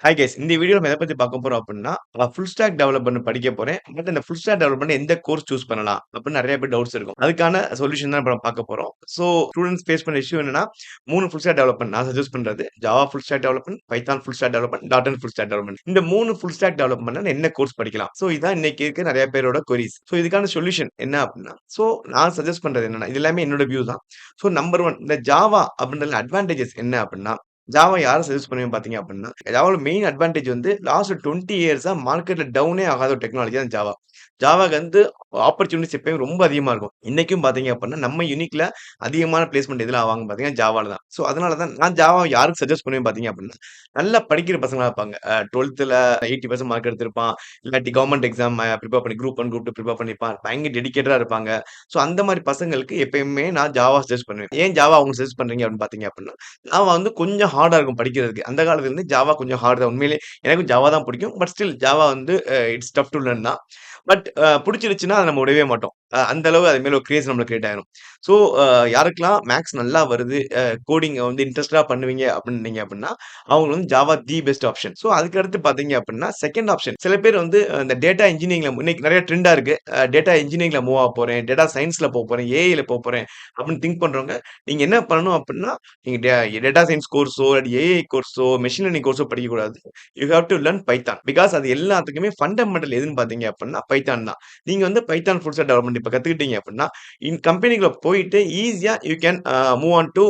Hi guys. இந்த வீடியோல நம்ம எத பத்தி பார்க்க போறோம் அப்டின்னா, ஃபுல் ஸ்டாக் டெவலப்மென்ட் படிக்க போறேன். பட் இந்த ஃபுல் ஸ்டாக் டெவலப்மென்ட் எந்த கோர்ஸ் சூஸ் பண்ணலாம்? அப்டின்னு நெறைய பேர் டவுட்ஸ் இருக்கும். அதுக்கான சொல்யூஷன் தான் இப்ப நம்ம பார்க்க போறோம். ஸோ ஸ்டூடண்ட்ஸ் ஃபேஸ் பண்ண இஷ்யூ என்னன்னா, 3 ஃபுல் ஸ்டாக் டெவலப்மென்ட் நான் சஜெஸ்ட் பண்றது. Java full stack development, Python full stack development, dot net full stack development. இந்த 3 ஃபுல் ஸ்டாக் டெவலப்மென்ட்ல என்ன கோர்ஸ் படிக்கலாம்? ஸோ இதான் இன்னைக்கு இருக்க நெறைய பேரோட கொரீஸ். ஸோ இதுக்கான சொல்யூஷன் என்ன அப்டின்னா, ஸோ நான் சஜெஸ்ட் பண்றது என்னன்னா, இது எல்லாமே என்னோட வியூ தான். ஸோ நம்பர் 1 இந்த ஜாவா அப்டின்றதுல அட்வான்டேஜஸ் என்ன அப்டின்னா, ஜாவா யார சஜெஸ்ட் பண்ணுவேன் பார்த்தீங்க அப்டின்னா, ஜாவால மெயின் அட்வான்டேஜ் வந்து லாஸ்ட் 20 இயர்ஸா மார்க்கெட்ல டவுனே ஆகாத ஒரு டெக்னாலஜி தான் ஜாவா. ஜாவாக்கு வந்து ஆப்பர்ச்சுனிட்டீஸ் எப்பயும் ரொம்ப அதிகமா இருக்கும். இன்னைக்கும் பார்த்தீங்க அப்டின்னா, நம்ம யூனிக்ல அதிகமான பிளேஸ்மென்ட் எதுல ஆவாங்கன்னு பார்த்தீங்கன்னா, ஜாவால தான். ஸோ அதனால தான் நான் ஜாவா யாருக்கு சஜெஸ்ட் பண்ணுவேன் பார்த்தீங்க அப்டின்னா, நல்லா படிக்கிற பசங்களா இருப்பாங்க. 12ல 80% மார்க் எடுத்திருப்பான். இல்லாட்டி கவர்ன்மென்ட் எக்ஸாம் பிரிப்பேர் பண்ணி குரூப் 1, குரூப் 2 பிரிப்பேர் பண்ணியிருப்பான். பயங்கர டெடிகேட்டடா இருப்பாங்க. ஸோ அந்த மாரி பசங்களுக்கு எப்பயுமே நான் ஜாவா சஜெஸ்ட் பண்ணுவேன். ஏன் ஜாவா அவங்க சஜெஸ்ட் பண்றீங்க அப்டின்னு பார்த்தீங்க அப்டின்னா, ஜாவா வந்து கொஞ்சம் ஹார்டா இருக்கும் படிக்கிறதுக்கு. அந்த காலத்துல இருந்து ஜாவா கொஞ்சம் ஹார்ட் தான். உண்மையிலேயே எனக்கும் ஜாவா தான் பிடிக்கும். பட் ஸ்டில் ஜாவா வந்து இட்ஸ் டஃப் டூ லர்ன் தான். பட் புடிச்சிருச்சுன்னா அத நம்ம விடவே மாட்டோம். அந்த அளவு அது மேல ஒரு கிரேஸ் நம்மளுக்கு கிரியேட் ஆயிரும். ஸோ யாருக்கெல்லாம் மேத்ஸ் நல்லா வருது, கோடிங் வந்து இன்ட்ரஸ்டடா பண்ணுவீங்க அப்டின்னீங்க அப்டின்னா, அவங்களுக்கு வந்து Java the best option. So அதுக்கு அடுத்து பார்த்தீங்க அப்டின்னா, செகண்ட் ஆப்ஷன். சில பேர் வந்து இந்த டேட்டா இன்ஜினியரிங்ல இன்னைக்கு நெறைய ட்ரெண்டா இருக்கு. டேட்டா இன்ஜினியரிங்ல மூவ் ஆக போறேன், டேட்டா சயன்ஸ்ல போப்போறேன், ஏஐல போப்போறேன் அப்டின்னு திங்க் பண்றவங்க, நீங்க என்ன பண்ணணும் அப்டின்னா, நீங்க டேட்டா சயன்ஸ் கோர்ஸோ, இல்லாட்டி ஏஐ கோர்ஸோ, மெஷின் லேர்னிங் கோர்ஸோ படிக்கக்கூடாது. You have to learn Python. Because அது எல்லாத்துக்குமே ஃபண்டமெண்டல் எதுன்னு பார்த்தீங்க அப்டின்னா, பைத்தான் தான். நீங்க வந்து பைத்தான் ஃபுல் ஸ்டாக் டெவலப்மென்ட் இப்ப கத்துக்கிட்டீங்க அப்டின்னா, கம்பெனிக்குள்ள போயிட்டு ஈஸியா you can move on to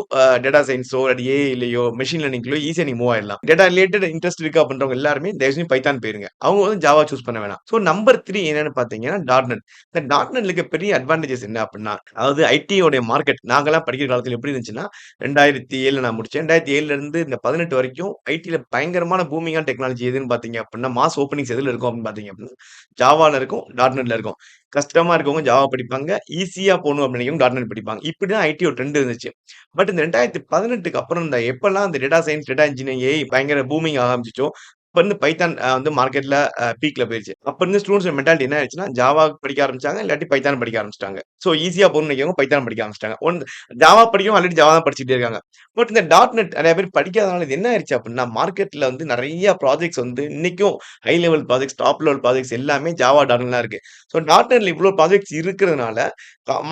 data சயன்ஸோ, இல்லாட்டி ஏஐலயோ, மெஷின் லேர்னிங்லயோ ஈஸியா நீங்க மூவ் ஆயிடலாம். டேட்டா ரிலேட்டட் இன்ட்ரெஸ்ட் இருக்கு அப்டின்றவங்க எல்லாருமே தயவு செஞ்சு பைத்தான் போயிருங்க. அவங்க வந்து ஜாவா சூஸ் பண்ண வேணாம். ஸோ நம்பர் 3 என்னன்னு பார்த்தீங்கன்னா, டாட் நெட். இந்த டாட் நெட்ல இருக்க பெரிய அட்வான்டேஜஸ் என்ன அப்டின்னா, அதாவது ஐடி உடைய மார்க்கெட் நாங்கலாம் படிக்கிற காலத்துல எப்படி இருந்துச்சுன்னா, 2007ல நான் முடிச்சேன். 2007ல இருந்து இந்த 18 வரைக்கும் ஐடில பயங்கரமான பூமிங்கான டெக்னாலஜி எதுன்னு பார்த்தீங்க அப்டின்னா, மாஸ் ஓப்பனிங்ஸ் எதுல இருக்கும் அப்டின்னு பார்த்தீங்க அப்டின்னா, ஜாவால இருக்கும், டாட் நெட்ல இருக்கும். கஷ்டமா இருக்கவங்க ஜாவா படிப்பாங்க. ஈஸியா போணும் அப்டின்னு நினைக்கிறவங்க டாட் நெட் படிப்பாங்க. இப்படிதான் ஐடி ஒரு ட்ரெண்ட் இருந்துச்சு. பட் இந்த 2018க்கு அப்புறம் இந்த எப்பலாம் இந்த data science, data engineering, AI பயங்கர பூமிங் ஆக ஆரம்பிச்சுச்சோ, அப்ப இருந்து பைத்தான் வந்து மார்க்கெட்ல பீக்ல போயிருச்சு. அப்ப இருந்து ஸ்டூடண்ட்ஸ் மென்டாலிட்டி என்ன ஆயிடுச்சுன்னா, ஜாவா படிக்க ஆரம்பிச்சாங்க. இல்லாட்டி பைத்தான் படிக்க ஆரம்பிச்சுட்டாங்க. சோ ஈஸியா போணும்னு நினைக்கிறவங்க பைத்தான் படிக்க ஆரம்பிச்சுட்டாங்க. ஜாவா படிக்கவும் ஆல்ரெடி ஜாவா தான் படிச்சுட்டே இருக்காங்க. பட் இந்த டாட் நெட் நெறைய பேர் படிக்காதனால இது என்ன ஆயிருச்சு அப்டின்னா, மார்க்கெட்ல வந்து நெறைய ப்ராஜெக்ட்ஸ் வந்து இன்னைக்கும் high level projects, top level projects எல்லாமே ஜாவா, டாட் நெட்ல தான் இருக்கு. ஸோ டாட் நெட்ல இவ்ளோ ப்ராஜெக்ட்ஸ் இருக்கிறதுனால,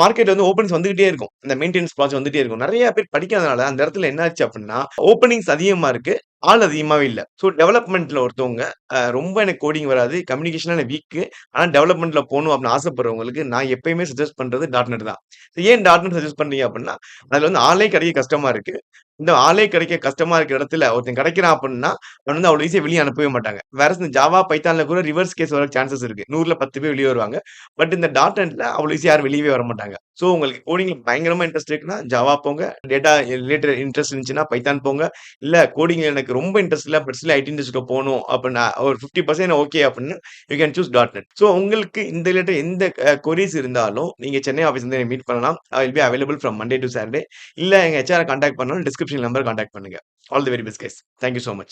மார்க்கெட்ல வந்து ஓப்பனிங்ஸ் வந்துகிட்டே இருக்கும். இந்த மெயின்டனன்ஸ் ப்ராஜெக்ட் வந்துட்டே இருக்கும். நெறைய பேர் படிக்காதனால அந்த இடத்துல என்ன ஆச்சு அப்டின்னா, ஓப்பனிங்ஸ் அதிகமா இருக்கு. ஆள் அதிகமாவே இல்ல. ஸோ டெவலப்மென்ட்ல ஒருத்தவங்க ரொம்ப எனக்கு கோடிங் வராது. கம்யூனிகேஷன்ல நான் வீக்கு. ஆனா டெவலப்மென்ட்ல போணும் அப்டின்னு ஆசைப்படுறவங்களுக்கு நான் எப்பயுமே சஜெஸ்ட் பண்றது டாட் நெட் தான். ஏன் டாட் நெட் சஜெஸ்ட் பண்றீங்க அப்டின்னா, அதுல வந்து ஆளே கிடைக்க கஷ்டமா இருக்கு. இந்த ஆளே கிடைக்க கஷ்டமா இருக்கிற இடத்துல ஒருத்தன் கிடைக்கிறான் அப்டின்னா, அவன வந்து அவ்வளோ ஈஸியா வெளிய அனுப்பவே மாட்டாங்க. வேறஸ் இந்த ஜாவா, பைத்தான்ல கூட ரிவர்ஸ் கேஸ் வர சான்ஸஸ் இருக்கு. 100ல 10 பேர் வெளிய வருவாங்க. பட் இந்த டாட் நெட்ல அவ்வளோ ஈஸியா யாரும் வெளியவே வரமாட்டாங்க. ஸோ உங்களுக்கு கோடிங்ல பயங்கரமா இன்ட்ரெஸ்ட் இருக்குன்னா, ஜாவா போங்க. டேட்டா ரிலேட்டட் இன்ட்ரெஸ்ட் இருந்துச்சுன்னா பைத்தான் போங்க. இல்ல கோடிங்ல எனக்கு ரொம்ப இன்ட்ரெஸ்ட் இல்ல. பட் ஸ்டில் ஐடி இண்டஸ்ட்ரிக்கு போணும் அப்டின்னா ஒரு 50% ஓகே அப்டின்னா, you can choose dot net. So உங்களுக்கு இந்த ரிலேட்டட் எந்த கொரீஸ் இருந்தாலும், நீங்க சென்னை ஆஃபீஸ் வந்து என்ன மீட் பண்ணலாம். I will be available from Monday to Saturday. இல்ல எங்க ஹெச்ஆர கான்டாக்ட் பண்ணாலும் டிஸ்கிரிப்ஷன் நம்பர் கான்டாக்ட் பண்ணுங்க. All the very best guys. Thank you so much.